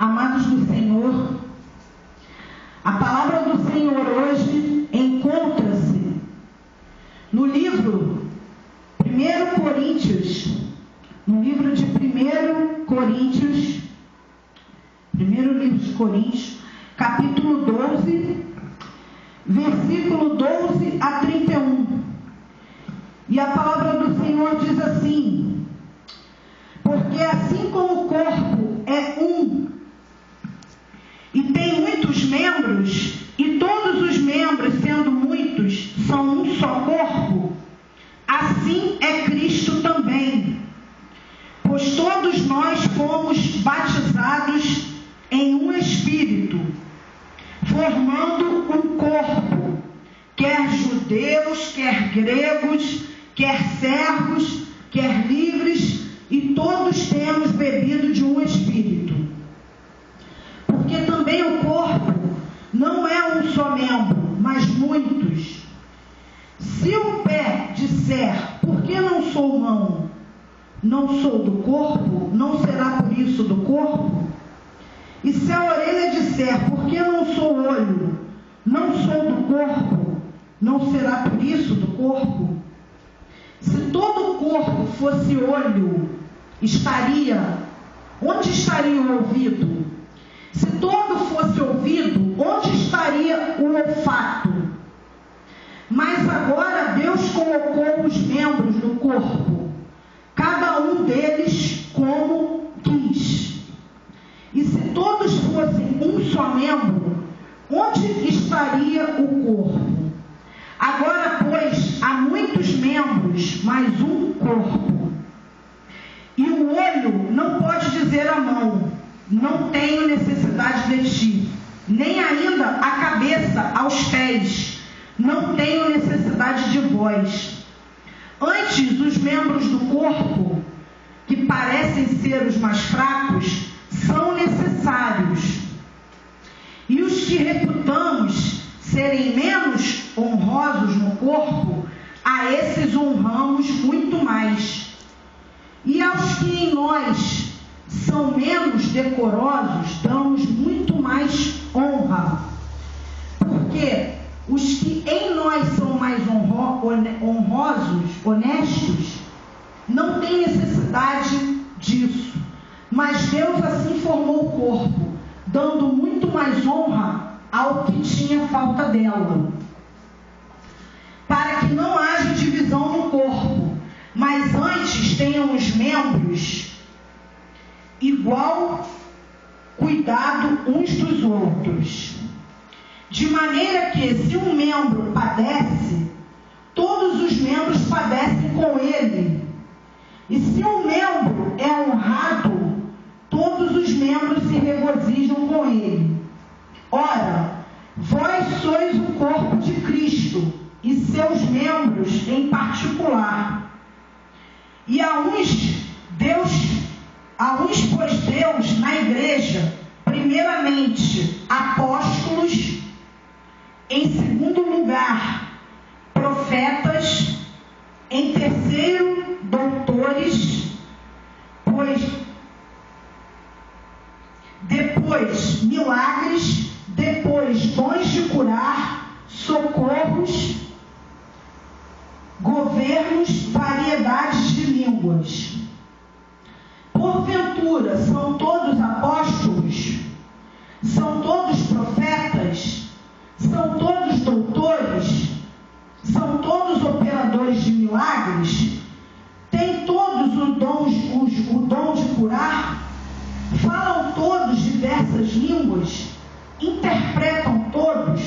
Amados do Senhor, a palavra do Senhor hoje encontra-se no livro 1 Coríntios, no livro de 1 Coríntios, primeiro livro de Coríntios, capítulo 12, versículo 12 a 31. E a palavra do Senhor diz assim: porque assim como o corpo é um, e tem muitos membros, e todos os membros, sendo muitos, são um só corpo, assim é Cristo também. Pois todos nós fomos batizados em um Espírito, formando um corpo, quer judeus, quer gregos, quer servos, quer livres, e todos temos bebido de um Espírito. Porque também o corpo não é um só membro, mas muitos. Se o pé disser, por que não sou mão, não sou do corpo, não será por isso do corpo? E se a orelha disser, por que não sou olho, não sou do corpo, não será por isso do corpo? Se todo o corpo fosse olho, onde estaria o ouvido? Se todo fosse ouvido, onde estaria o olfato? Mas agora Deus colocou os membros do corpo, cada um deles como quis. E se todos fossem um só membro, onde estaria o corpo? Agora, pois, há muitos membros, mas um corpo. E o olho não pode dizer à mão, não tenho necessidade de ti, nem ainda a cabeça aos pés, não tenho necessidade de vós. Antes, os membros do corpo, que parecem ser os mais fracos, são necessários. E os que reputamos serem menos honrosos no corpo, a esses honramos muito mais. E aos que em nós são menos decorosos, damos muito mais honra. Porque os que em nós são mais honrosos, honestos, não têm necessidade disso. Mas Deus assim formou o corpo, dando muito mais honra ao que tinha falta dela, para que não haja divisão no corpo, mas antes tenham os membros igual cuidado uns dos outros. De maneira que, se um membro padece, todos os membros padecem com ele. E se um membro é honrado, todos os membros se regozijam com ele. Ora, vós sois o corpo de Cristo, e seus membros em particular. E a uns, pois Deus, na igreja, primeiramente, apóstolos, em segundo lugar, profetas, em terceiro, doutores, depois milagres, depois dons de curar, socorros, governos, variedades de línguas. Porventura, são todos apóstolos? São todos profetas? São todos doutores? São todos operadores de milagres? Têm todos o dom de curar? Falam todos diversas línguas? Interpretam todos?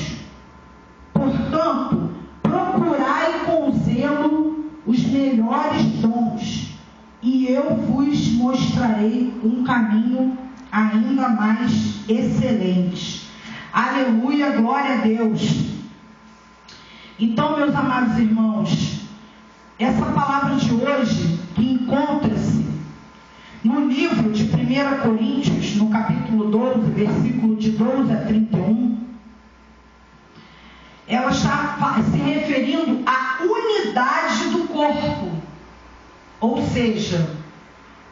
Portanto, procurai com zelo os melhores dons, e eu vos mostrarei um caminho ainda mais excelente. Aleluia, glória a Deus. Então, meus amados irmãos, essa palavra de hoje, que encontra-se no livro de 1 Coríntios, no capítulo 12, versículo de 12 a 31, ela está se referindo à unidade do corpo, ou seja,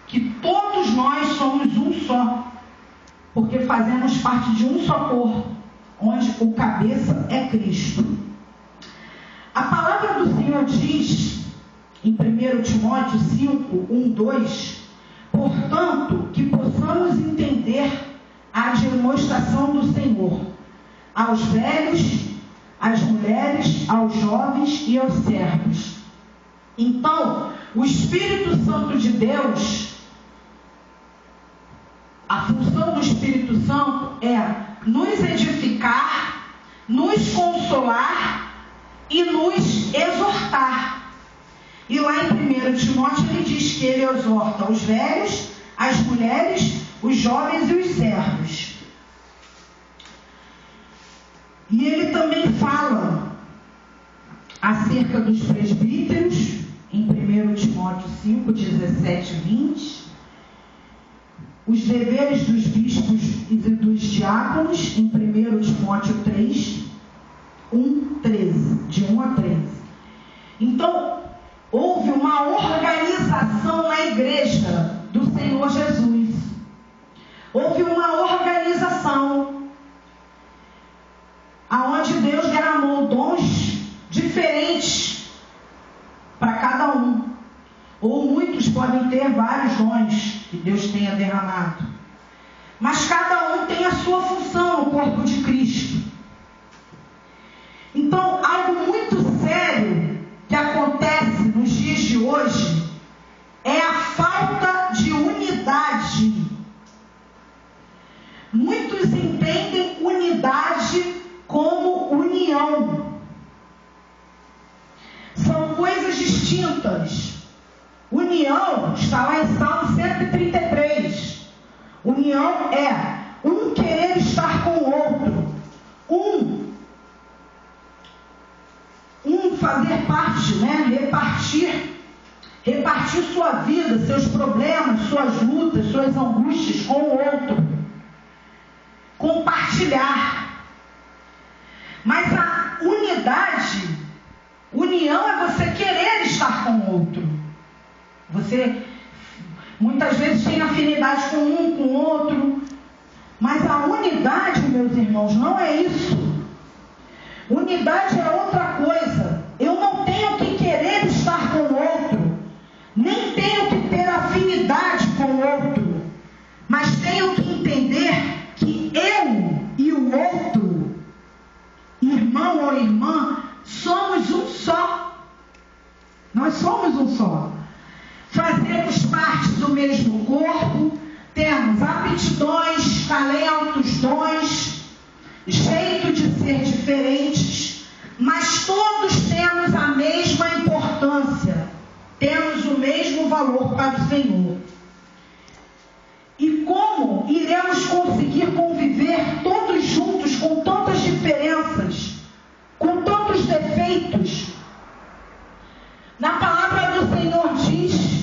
que todos nós somos um só. porque fazemos parte de um só corpo, onde o cabeça é Cristo. A palavra do Senhor diz, em 1 Timóteo 5, 1, 2, portanto, que possamos entender a demonstração do Senhor aos velhos, às mulheres, aos jovens e aos servos. Então, o Espírito Santo de Deus, a função do Espírito Santo é nos edificar, nos consolar e nos exortar. E lá em 1 Timóteo ele diz que ele exorta os velhos, as mulheres, os jovens e os servos. E ele também fala acerca dos presbíteros, em 1 Timóteo 5, 17 e 20. Os deveres dos bispos e dos diáconos, em 1 Timóteo 3, 13, de 1 a 13. Então, houve uma organização na igreja do Senhor Jesus. Houve uma organização aonde Deus derramou dons diferentes para cada um. Ou muitos podem ter vários dons que Deus tenha derramado. Mas cada um tem a sua função no corpo de Cristo. Então, algo muito sério que acontece nos dias de hoje é a falta de unidade. Muitos entendem unidade como união. São coisas distintas. União está lá em Salmo 133. União é um querer estar com o outro. Um fazer parte, repartir sua vida, seus problemas, suas lutas, suas angústias com o outro. Compartilhar. Mas a unidade, união é você querer estar com o outro. Você muitas vezes tem afinidade com um, com o outro. Mas a unidade, meus irmãos, não é isso. Unidade é outra coisa. Eu não tenho que querer estar com o outro, nem tenho que ter afinidade com o outro, mas tenho que entender que eu e o outro, irmão ou irmã, somos um só. Nós somos um só. Fazemos parte do mesmo corpo, temos aptidões, talentos, dons, jeito de ser diferentes, mas todos temos a mesma importância, temos o mesmo valor para o Senhor. E como iremos conseguir conviver todos juntos com tantas diferenças, com tantos defeitos? Na palavra do Senhor diz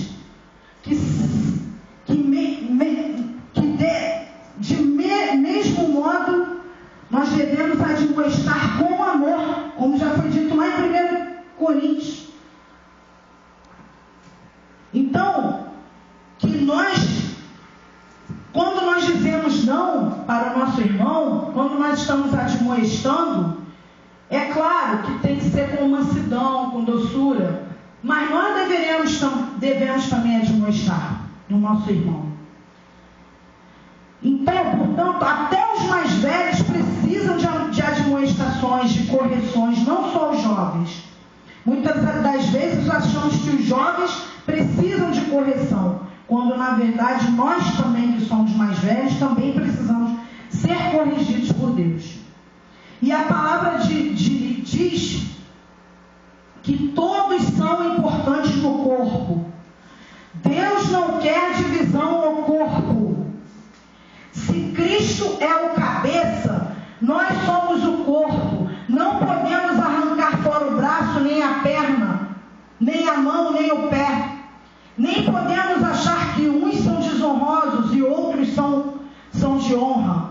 mesmo modo nós devemos admoestar com amor, como já foi dito lá em 1 Coríntios. Então, que nós, quando nós dizemos não para o nosso irmão, quando nós estamos admoestando, é claro que tem que ser com mansidão, com doçura, mas nós devemos também admoestar no nosso irmão. Então, portanto, até os mais velhos precisam de admoestações, de correções, não só os jovens. Muitas das vezes achamos que os jovens precisam de correção, quando na verdade nós também, que somos mais velhos, também precisamos ser corrigidos por Deus. E a palavra diz que todos são importantes no corpo. Deus não quer divisão no corpo. Se Cristo é o cabeça, nós somos o corpo. Não podemos arrancar fora o braço, nem a perna, nem a mão, nem o pé. Nem podemos achar que uns são desonrosos e outros são de honra.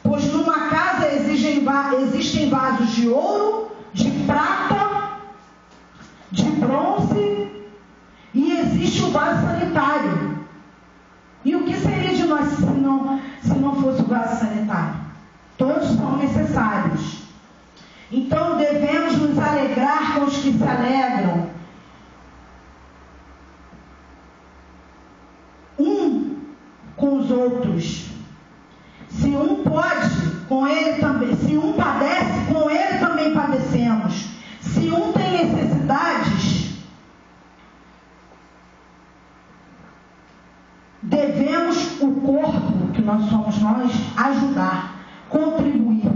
Pois numa casa existem vasos de ouro, de prata, de bronze, e existe o vaso sanitário. E o que seria de nós se não fosse o vaso sanitário. Todos são necessários. Então devemos nos alegrar com os que se alegram. Com os outros. Se um pode, com ele também. Se um padece, com ele também padecemos. Se um tem necessidades, devemos o corpo, que nós somos nós, ajudar, contribuir,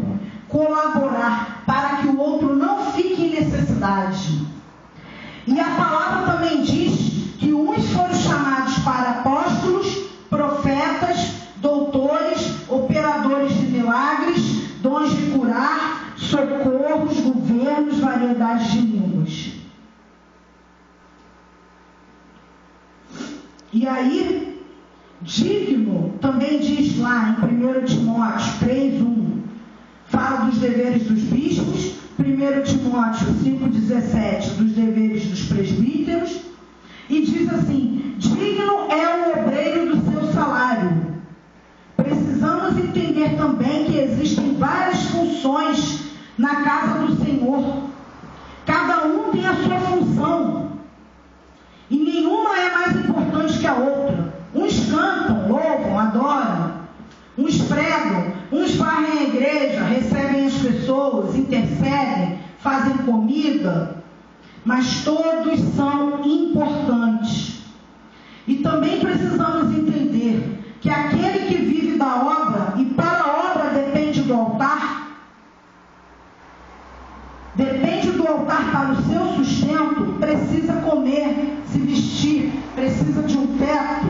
colaborar, para que o outro não fique em necessidade. E a palavra também diz que uns foram chamados para apóstolos, profetas, doutores, operadores de milagres, dons de curar, socorros, governos, variedades de línguas. E aí, digno, também diz lá em 1 Timóteo 3:1, fala dos deveres dos bispos, 1 Timóteo 5:17, dos deveres dos presbíteros, e diz assim: digno é o obreiro do seu salário. Precisamos entender também que existem várias funções na casa do Senhor. Cada um tem a sua função. E nenhuma é mais importante que a outra. Uns cantam, louvam, adoram. Uns pregam, uns varrem a igreja, recebem as pessoas, intercedem, fazem comida. Mas todos são importantes. E também precisamos entender que aquele que vive da obra e para a obra depende do altar para o seu sustento, precisa comer, se vestir, precisa de um teto.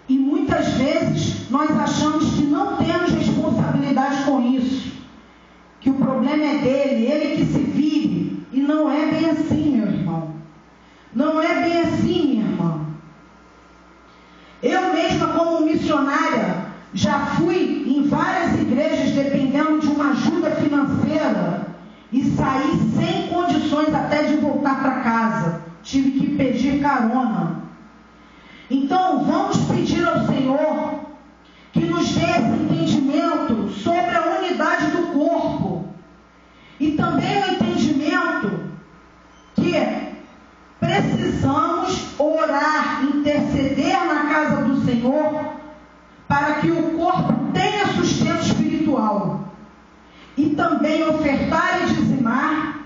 E muitas vezes nós achamos que não temos responsabilidade com isso, que o problema é dele, ele que se vire. E não é bem assim, meu irmão. Não é bem assim, minha irmã. Eu mesma, como missionária, já fui em várias igrejas dependendo de uma ajuda financeira e saí sem condições até de voltar para casa. Tive que pedir carona. Então, vamos pedir ao Senhor que nos dê esse entendimento sobre a unidade do corpo e também o entendimento que precisamos orar, interceder na casa do Senhor para que o corpo tenha sustento espiritual e também ofertar e dizimar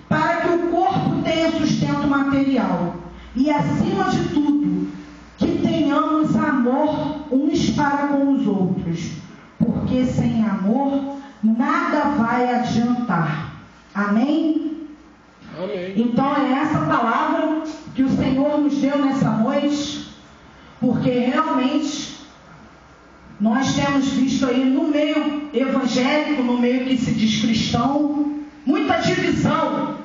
para que o corpo tenha sustento material e, acima de tudo, que tenhamos amor uns para com os outros, porque sem amor nada vai adiantar. Amém? Amém. Então é essa palavra que o Senhor nos deu nessa noite, porque realmente nós temos visto aí no meio evangélico, no meio que se diz cristão, muita divisão.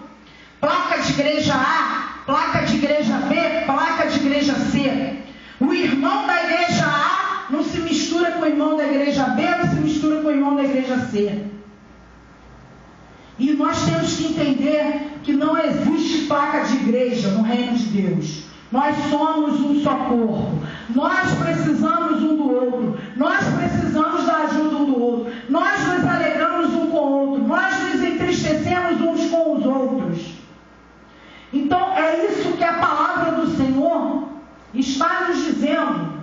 Placa de igreja A, placa de igreja B, placa de igreja C. O irmão da igreja A não se mistura com o irmão da igreja B, não se mistura com o irmão da igreja C. E nós temos que entender que não existe placa de igreja no reino de Deus. Nós somos um só corpo. Nós precisamos um do outro. Nós precisamos da ajuda um do outro. Nós nos alegramos um com o outro. Nós nos entristecemos uns com os outros. Então é isso que a palavra do Senhor está nos dizendo.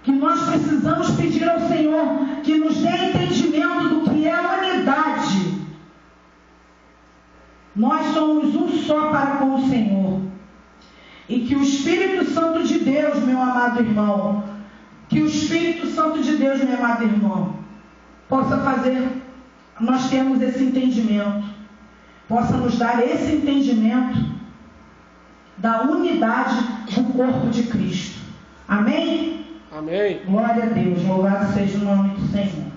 Que nós precisamos pedir ao Senhor que nos dê entendimento do que é a unidade. Nós somos um só para com o Senhor. E que o Espírito Santo de Deus, meu amado irmão, que o Espírito Santo de Deus, meu amado irmão, possa fazer, nós temos esse entendimento, possa nos dar esse entendimento da unidade do corpo de Cristo. Amém? Amém. Glória a Deus, louvado seja o nome do Senhor.